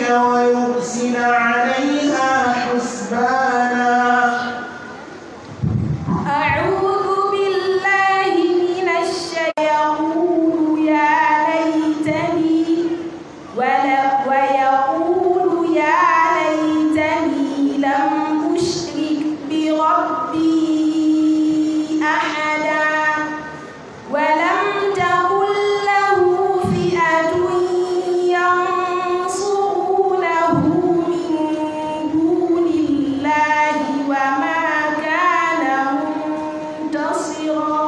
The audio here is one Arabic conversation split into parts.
ويرسل عليها حسبانا. أعوذ بالله من الشيطان يا ليتني ويقول يا ليتني لم أشرك بربي أحدا ولم تكن له فئة ينصرونه من دون الله وما كان منتصرا.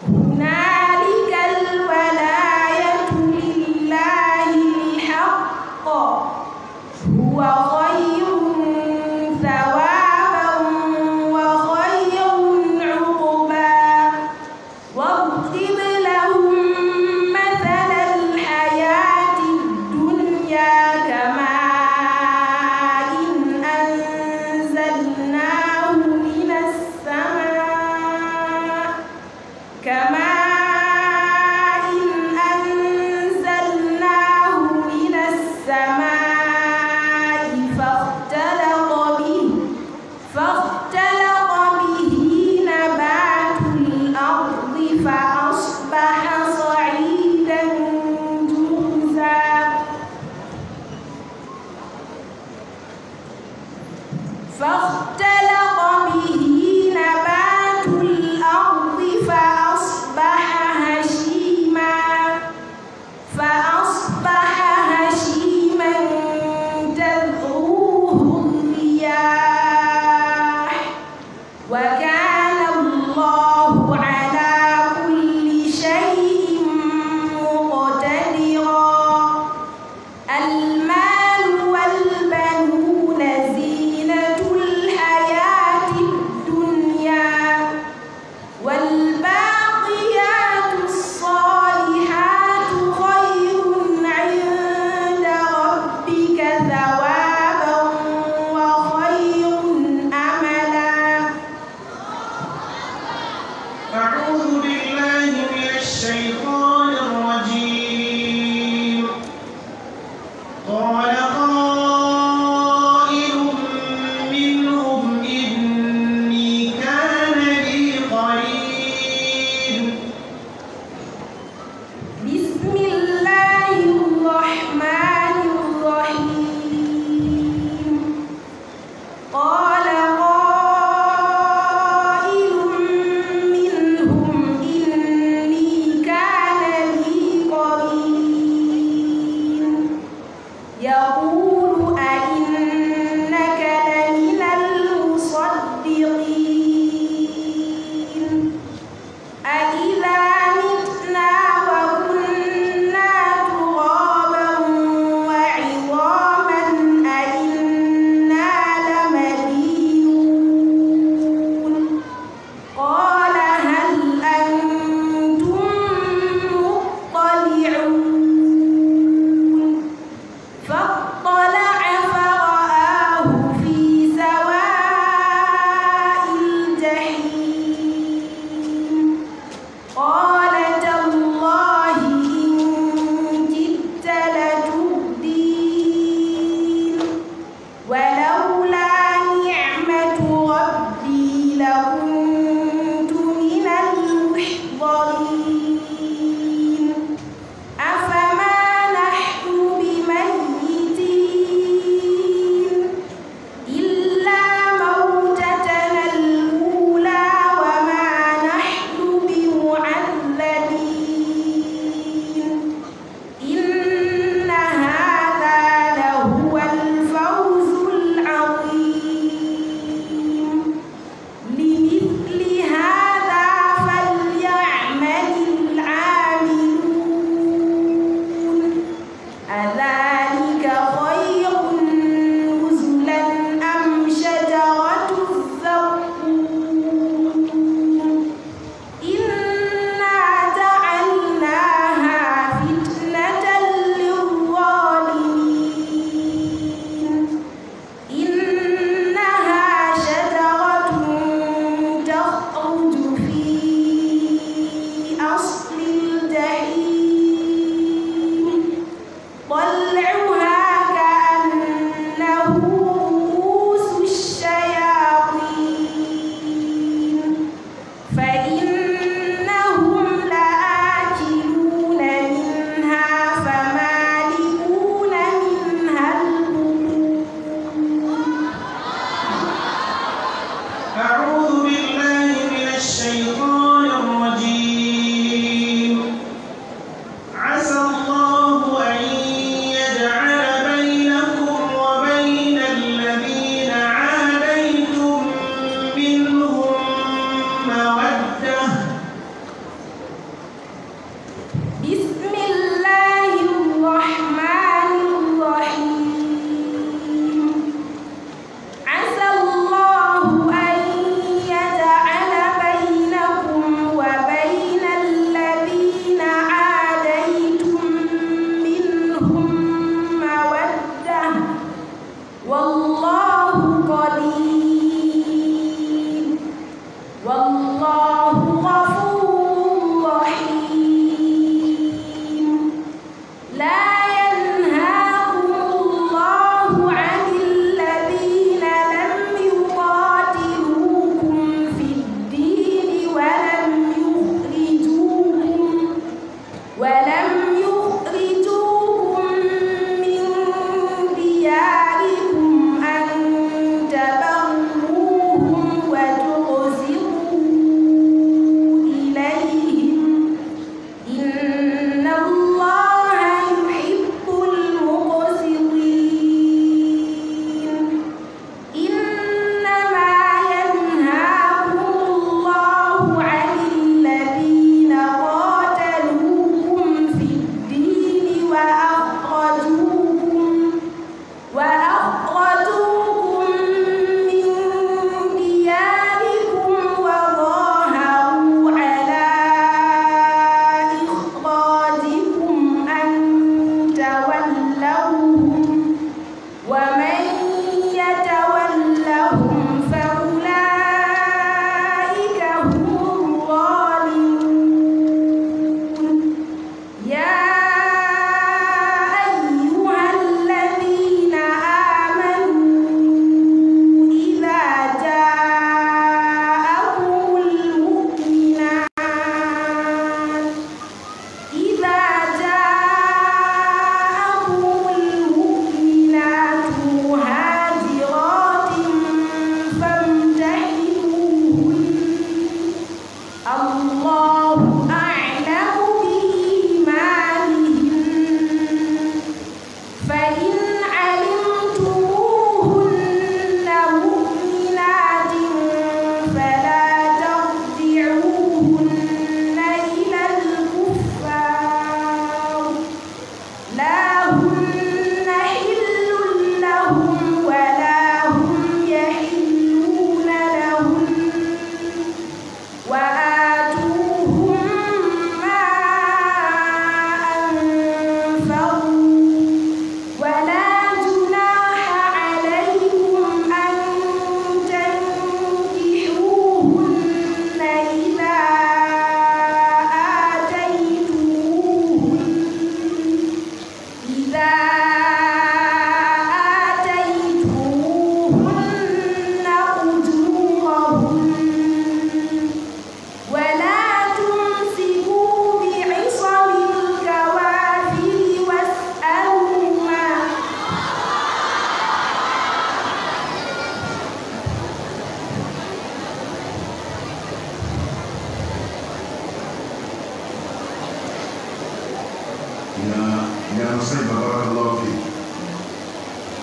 هنالك الولاية لله الحق هو خير ثوابا وخير عقبا. واضرب لهم مثل الحياة الدنيا كماء أنزلناه من السماء فاختلط به نبات الأرض فأصبح صعيدا جرزا. فاختلط به نبات الأرض فأصبح هشيما تذروه الرياح وكان الله على كل شيء مقتدرا. المال والبنون زينة الحياة الدنيا والباقيات الصالحات خير عند ربك ثوابا وخير أملا. أعوذ بالله من الشيطان الرجيم. قال قائل منهم إني كان لي قرين. بسم الله الرحمن الرحيم. قال قائل منهم إني كان لي قرين يقول أئنك لمن المصدقين أإذا متنا وكنا ترابا وعظاما أإنا لمدينون. قال هل أنتم مطلعون. فاطلع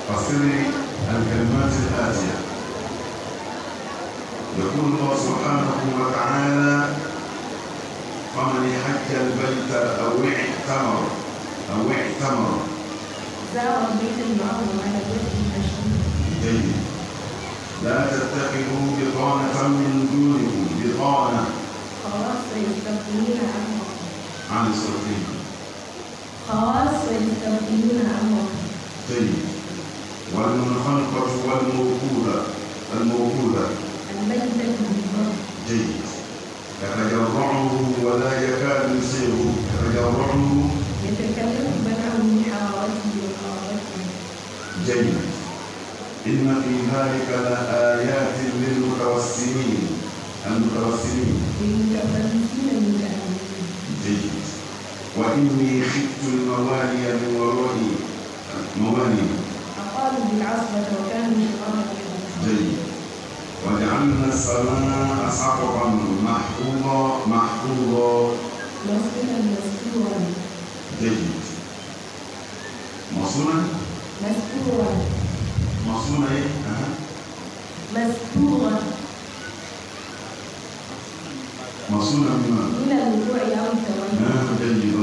فسر الكلمات الآتية. يقول الله سبحانه وتعالى: فمن حج البيت أو اعتمر زار البيت المعظم على وجه التشريف. جيد. لا تتخذوا بطانة من دونكم، بطانة خلاص يستغنون عنه. عن الصالحين. خلاص يستغنون عنه. جيد. والمنخنقة والموقودة الميتة بالضبط. جيد. يتجرعه ولا يكاد يسيغه، يتجرعه يتكلم بنعه من حرارته وقارته. جيد. إن في ذلك لآيات للمتوسمين، المتوسمين. جيد. وإني خفت الموالي من ورائي، موالي. أقالوا بالعصبة وكانوا شرارا. جيد. وجعلنا السماء سقفا محفوظا مسكونا مستورا. جيد. مصونا مستورا. مصونا ايه؟ مستورا. مصونا من الوقوع أو التوالي. جيد.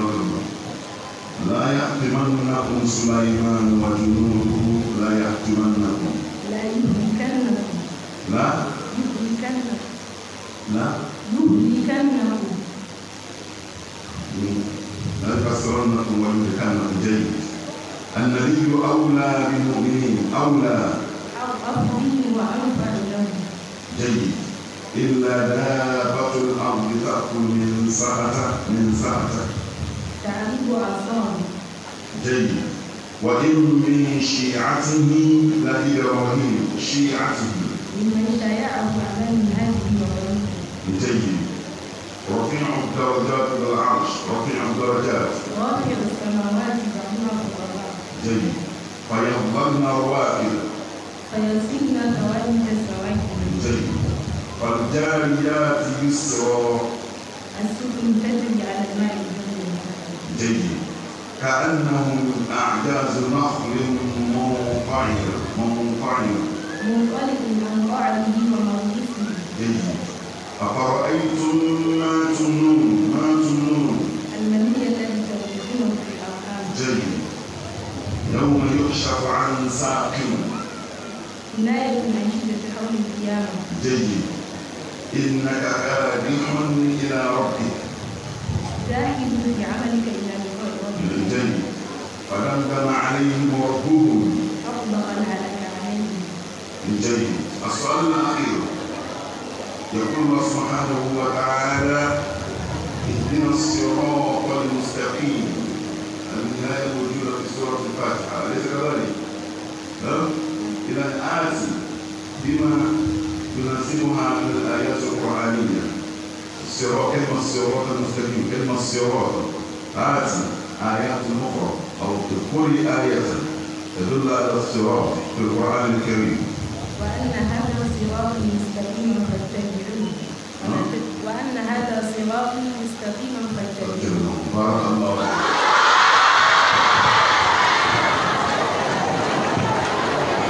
لا يحطمنكم سليمان وجنوده، لا يحطمنكم، لا يهلكنكم. لا يهلكنكم. لا يهلكنكم. لا يكسرنكم ويهلكنكم. جيد. النبي أولى بالمؤمنين، أولى أفضل وأنفع لهم. جيد. إلا دابة الأرض تأكل من سعته تعريب عصام. جيد. وإن من شيعته لإبراهيم، شيعته ممن شايعه على هذه وغيره. جيد. رفيع الدرجات بالعرش، رفيع الدرجات، رافع السماوات بعضها فوق. جيد. فيفضلن روافد، فيصلن ثوابت السواكن. جيد. فالجاريات يسرا، السفن تجري على الماء بغير. جيد. كأنهم أعجاز نخل منقعر، منطلق عن قاعده وموقفه. جيد. أفرأيتم ما تمنون المنية التي تدخل في الأرحام. جيد. يوم يكشف عن ساق، كناية عن شدة حول القيامة. جيد. إنك كادح إلى ربك، جاهد في عملك إلى لقاء ربك. جيد. فدمدم عليهم ربهم، أطبق الهلك عليهم. جيد. السؤال الأخير، يقول الله سبحانه وتعالى: اهدنا الصراط المستقيم. النهاية موجودة في سورة الفاتحة، أليس كذلك؟ إذا آتي بما يناسبها من الآيات القرآنية. الصراط، كلمة الصراط المستقيم، كلمة الصراط. آتي آيات أخرى أو كل آية تدل على الصراط في القرآن الكريم. وأن هذا صراط مستقيم فاتبعوه. وأن هذا صراط مستقيم فاتبعوه. بارك الله